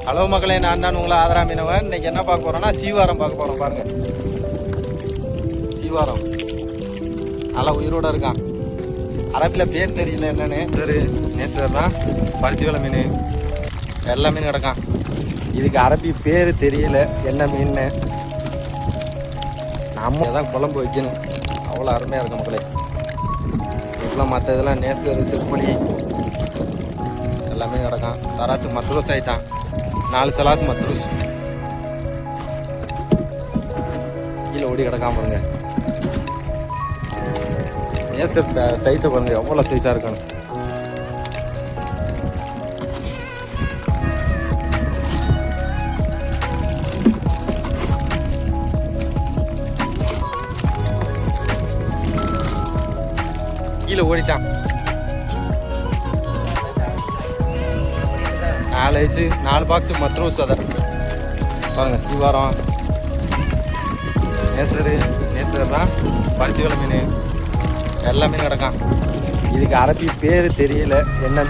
Hello மக்களே, நான் தான் உங்களை ஆதரா மீனவன். இன்னைக்கு என்ன பார்க்க போறோம்னா சீவாரம் பார்க்க போறோம். பாருங்க, சீவாரம் நல்லா உயிரோட இருக்கான். அரபியில் பேர் தெரியல என்னன்னு. சரி, நேசர்னா பருத்தி வேலை மீன், எல்லா மீன் கிடக்கான். இதுக்கு அரபி பேர் தெரியல என்ன மீன்னு. நம்ம தான் குழம்பு வைக்கணும். அவ்வளோ அருமையாக இருக்கும் மக்களே. இப்பெல்லாம் மற்ற இதெல்லாம் நேசர், சிற்பொலி எல்லாமே கிடக்கான். தராத்து மத்ரூஸ் ஆகிட்டான். 4 சலாஸ் மத்ரூஸ் கீழே ஓடி கிடக்காம பாருங்க. நேசர் சைஸை பாருங்க, எவ்வளோ சைஸாக இருக்கணும். கீழே ஓடிட்டான். 4 ஐஸு, 4 பாக்ஸு மத்ரூஸ். அதை பாருங்க, சீவாரம், நேசர்னா பருத்தி வேலை மீன், எல்லா மீன் கிடக்கான். இதுக்கு அரபி பேர் தெரியல என்ன